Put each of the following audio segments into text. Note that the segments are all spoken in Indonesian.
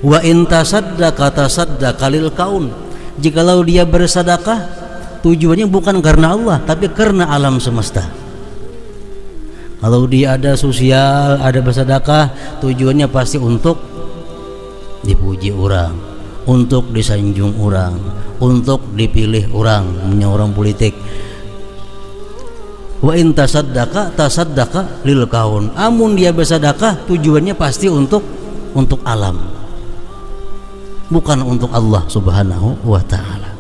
Wa in tasaddaqa lil kaun. Jikalau dia bersedekah tujuannya bukan karena Allah tapi karena alam semesta. Kalau dia ada sosial, ada bersedekah, tujuannya pasti untuk dipuji orang, untuk disanjung orang, untuk dipilih orang, punya orang politik. Wa in tasaddaqa lil kaun. Amun dia bersedekah tujuannya pasti untuk alam, bukan untuk Allah Subhanahu wa ta'ala.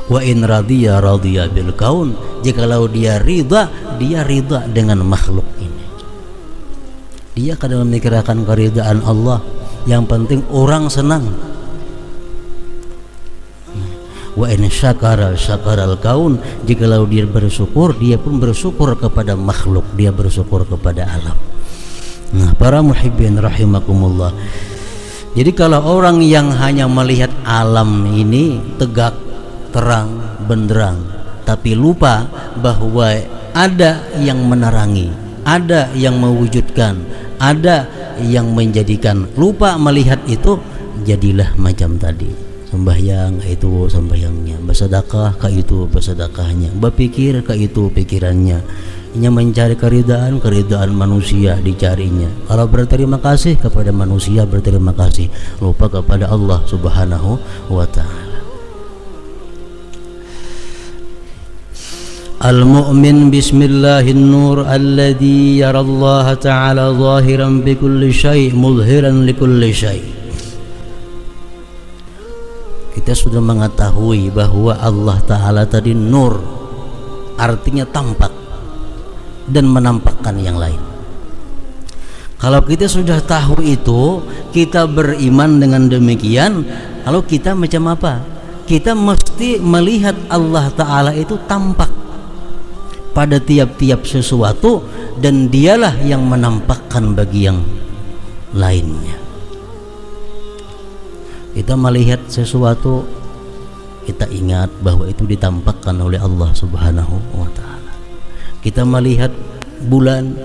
Wa in radiya bil kaun. Jikalau dia ridha dengan makhluk ini. Dia kadang memikirkan keridhaan Allah, yang penting orang senang. Wa in syakaral kaun. Jikalau dia bersyukur, dia pun bersyukur kepada makhluk, dia bersyukur kepada alam. Nah, para muhibbin rahimakumullah. Jadi kalau orang yang hanya melihat alam ini tegak, terang, benderang, tapi lupa bahwa ada yang menerangi, ada yang mewujudkan, ada yang menjadikan, lupa melihat itu, jadilah macam tadi. Sembahyang itu sembahyangnya, bersedekah ke itu bersedekahnya, berpikir ke itu pikirannya. Hanya mencari keridaan manusia dicarinya. Kalau berterima kasih kepada manusia berterima kasih, lupa kepada Allah Subhanahu wa ta'ala. Al-mu'min bismillahir nur alladhi yara Allah ta'ala zahiran bi kulli syai' mudhiran li kulli syai'. Kita sudah mengetahui bahwa Allah Ta'ala tadi nur, artinya tampak dan menampakkan yang lain. Kalau kita sudah tahu itu, kita beriman dengan demikian, lalu kita macam apa? Kita mesti melihat Allah Ta'ala itu tampak pada tiap-tiap sesuatu, dan dialah yang menampakkan bagi yang lainnya. Kita melihat sesuatu, kita ingat bahwa itu ditampakkan oleh Allah Subhanahu wa ta'ala. Kita melihat bulan,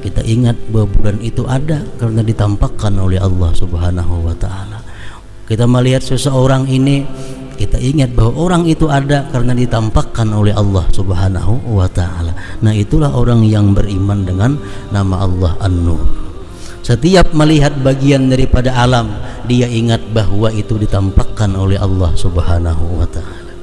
kita ingat bahwa bulan itu ada karena ditampakkan oleh Allah Subhanahu wa ta'ala. Kita melihat seseorang ini, kita ingat bahwa orang itu ada karena ditampakkan oleh Allah Subhanahu wa ta'ala. Nah, itulah orang yang beriman dengan nama Allah An-Nur. Setiap melihat bagian daripada alam, dia ingat bahwa itu ditampakkan oleh Allah Subhanahu wa ta'ala.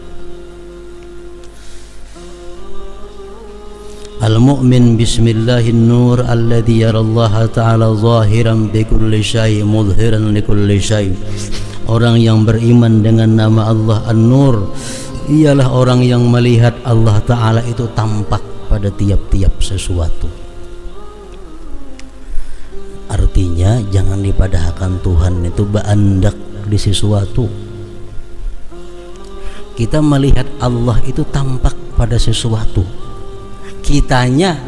Al-mu'min bismillahir nur alladhi yara Allah ta'ala zahiran bi kulli syai' mudhiran li kulli syai'. Orang yang beriman dengan nama Allah An-Nur ialah orang yang melihat Allah Ta'ala itu tampak pada tiap-tiap sesuatu. Artinya jangan dipadahkan Tuhan itu berandak di sesuatu. Kita melihat Allah itu tampak pada sesuatu. Kitanya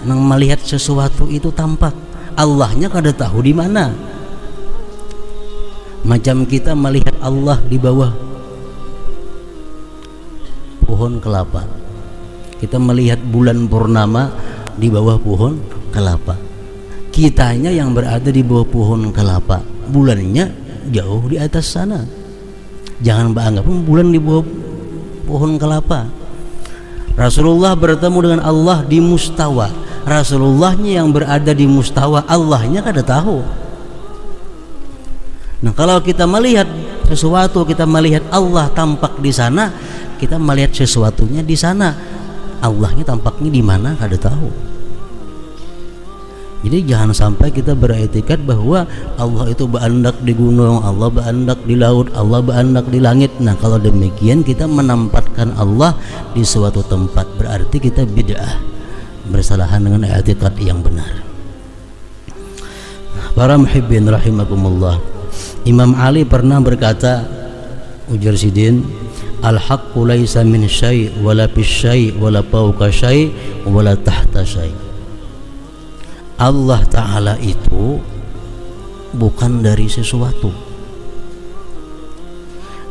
yang melihat sesuatu itu tampak. Allahnya kada tahu di mana. Macam kita melihat Allah di bawah pohon kelapa, kita melihat bulan purnama di bawah pohon kelapa. Kitanya yang berada di bawah pohon kelapa, bulannya jauh di atas sana. Jangan beranggap bulan di bawah pohon kelapa. Rasulullah bertemu dengan Allah di mustawa. Rasulullahnya yang berada di mustawa, Allahnya kada tahu. Nah, kalau kita melihat sesuatu, kita melihat Allah tampak di sana, kita melihat sesuatunya di sana. Allahnya tampaknya di mana kada tahu. Jadi jangan sampai kita beretikat bahwa Allah itu berandak di gunung, Allah berandak di laut, Allah berandak di langit. Nah, kalau demikian kita menempatkan Allah di suatu tempat, berarti kita bid'ah, bersalahan dengan etikat yang benar. Para muhibbin rahimakumullah, Imam Ali pernah berkata, ujar Sidin, al-haqqu laisa min syai' wala fis syai' wala fawqa syai' wala tahta syai'. Allah Ta'ala itu bukan dari sesuatu,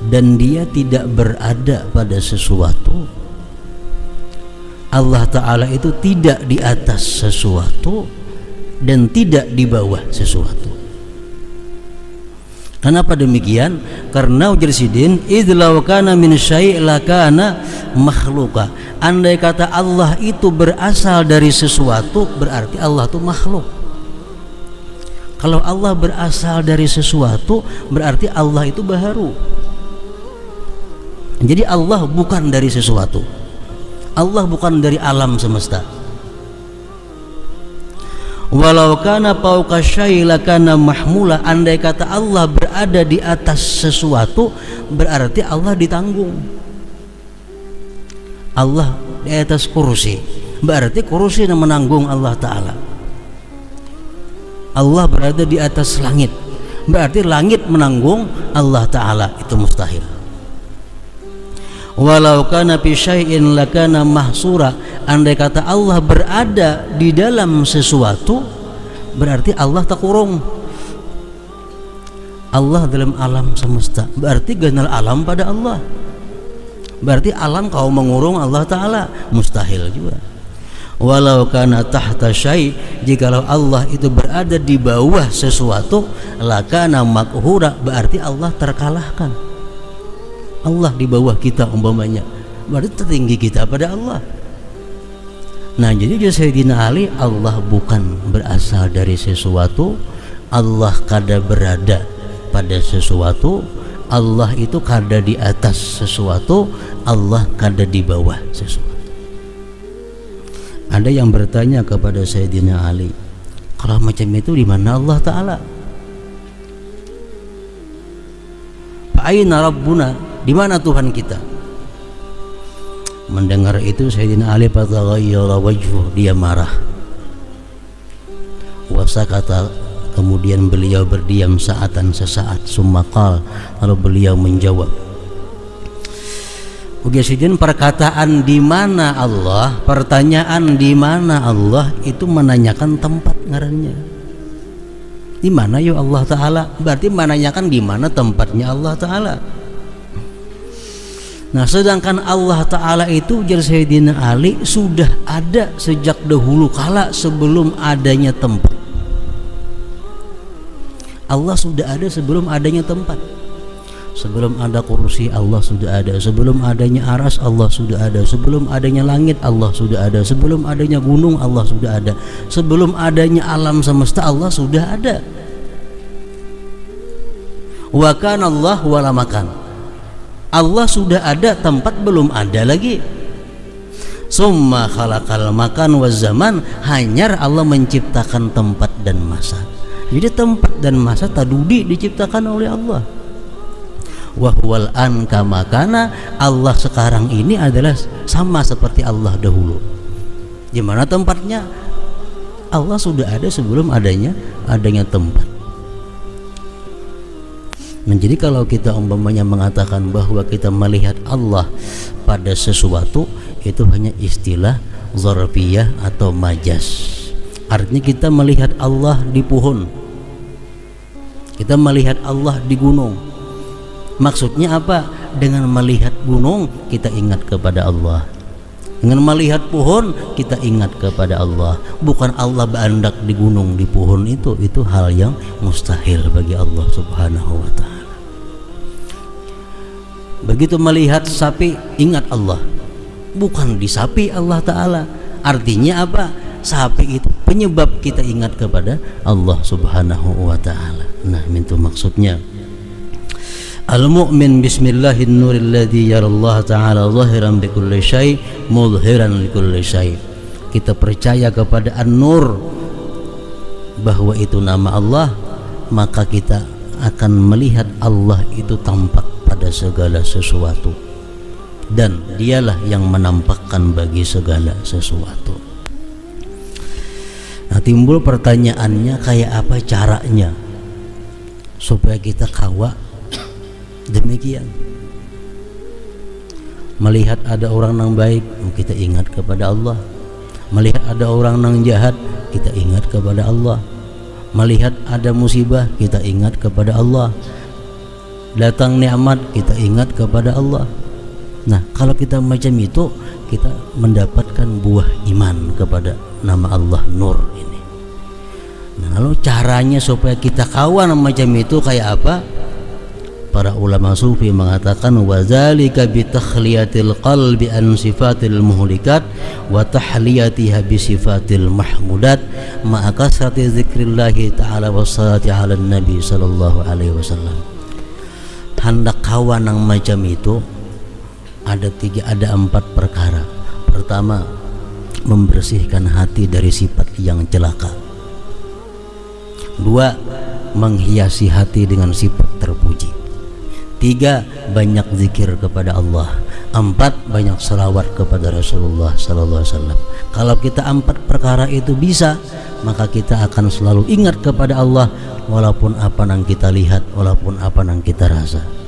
dan dia tidak berada pada sesuatu. Allah Ta'ala itu tidak di atas sesuatu, dan tidak di bawah sesuatu. Kenapa demikian? Karena ujar sidin, idlaw kana min syai' lakana makhluqa. Andai kata Allah itu berasal dari sesuatu, berarti Allah itu makhluk. Kalau Allah berasal dari sesuatu, berarti Allah itu baharu. Jadi Allah bukan dari sesuatu. Allah bukan dari alam semesta. Walau kana fawqa syai' lakana mahmula. Andai kata Allah berada di atas sesuatu, berarti Allah ditanggung. Allah di atas kursi, berarti kursi yang menanggung Allah Ta'ala. Allah berada di atas langit, berarti langit menanggung Allah Ta'ala. Itu mustahil. Walau kana fi syai'in lakana mahsura. Andai kata Allah berada di dalam sesuatu, berarti Allah tak kurung. Allah dalam alam semesta, berarti ganal alam pada Allah. Berarti alam kau mengurung Allah Ta'ala, mustahil juga. Walau kana tahta syai', jikalau Allah itu berada di bawah sesuatu, lakana makhura, berarti Allah terkalahkan. Allah di bawah kita umpamanya, berarti tertinggi kita pada Allah. Nah, jadi Sayyidina Ali, Allah bukan berasal dari sesuatu, Allah kada berada pada sesuatu, Allah itu kada di atas sesuatu, Allah kada di bawah sesuatu. Ada yang bertanya kepada Sayyidina Ali, kalau macam itu di mana Allah Ta'ala? Aina Rabbuna, di mana Tuhan kita? Mendengar itu Sayyidina Ali fataghayyara wajhuh, dia marah. Wasakata, kemudian beliau berdiam saatan sesaat, summa qala, lalu beliau menjawab. Ugesiden perkataan di mana Allah, pertanyaan di mana Allah itu menanyakan tempat ngarannya. Di mana ya Allah Ta'ala? Berarti menanyakan di mana tempatnya Allah Ta'ala. Nah, sedangkan Allah Ta'ala itu, ujar Sayyidina Ali, sudah ada sejak dahulu kala sebelum adanya tempat. Allah sudah ada sebelum adanya tempat. Sebelum ada kursi, Allah sudah ada. Sebelum adanya aras, Allah sudah ada. Sebelum adanya langit, Allah sudah ada. Sebelum adanya gunung, Allah sudah ada. Sebelum adanya alam semesta, Allah sudah ada. Wa kana Allah wala makan. Allah sudah ada, tempat belum ada lagi. Summa khalaqal makan wa zaman, hanyar Allah menciptakan tempat dan masa. Jadi tempat dan masa tadudi diciptakan oleh Allah. Wa huwal an kama kana, Allah sekarang ini adalah sama seperti Allah dahulu. Di mana tempatnya? Allah sudah ada sebelum adanya tempat. Nah, jadi kalau kita umpamanya mengatakan bahwa kita melihat Allah pada sesuatu, itu hanya istilah zarfiyah atau majaz. Artinya kita melihat Allah di pohon, kita melihat Allah di gunung. Maksudnya apa? Dengan melihat gunung kita ingat kepada Allah, dengan melihat pohon kita ingat kepada Allah. Bukan Allah berandak di gunung, di pohon, itu hal yang mustahil bagi Allah Subhanahu wa ta'ala. Begitu melihat sapi, ingat Allah, bukan di sapi Allah Ta'ala. Artinya apa? Sapi itu penyebab kita ingat kepada Allah Subhanahu wa ta'ala. Nah, itu maksudnya. Al-mu'min bismillahir nuril ladzi yarallahu ta'ala zahiran bi kulli syai' mudhiran li kulli syai'. Kita percaya kepada An-Nur, bahwa itu nama Allah, maka kita akan melihat Allah itu tampak pada segala sesuatu, dan dialah yang menampakkan bagi segala sesuatu. Nah, timbul pertanyaannya, kayak apa caranya supaya kita kawa demikian? Melihat ada orang yang baik, kita ingat kepada Allah. Melihat ada orang yang jahat, kita ingat kepada Allah. Melihat ada musibah, kita ingat kepada Allah. Datang nikmat, kita ingat kepada Allah. Nah, kalau kita macam itu, kita mendapatkan buah iman kepada nama Allah Nur ini. Nah, lalu caranya supaya kita kawan macam itu kayak apa? Para ulama sufi mengatakan wazalika bi takhliyatil qalbi an sifatil muhlikat wa tahliyatiha bi sifatil mahmudat ma'a kasrati dzikrillah ta'ala wassalati 'alan nabi sallallahu alaihi wasallam. Hendak kawan yang macam itu ada 4 perkara. Pertama, membersihkan hati dari sifat yang celaka. 2, menghiasi hati dengan sifat terpuji. 3, banyak zikir kepada Allah. 4, banyak selawat kepada Rasulullah sallallahu alaihi wasallam. Kalau kita 4 perkara itu bisa, maka kita akan selalu ingat kepada Allah walaupun apa yang kita lihat, walaupun apa yang kita rasa.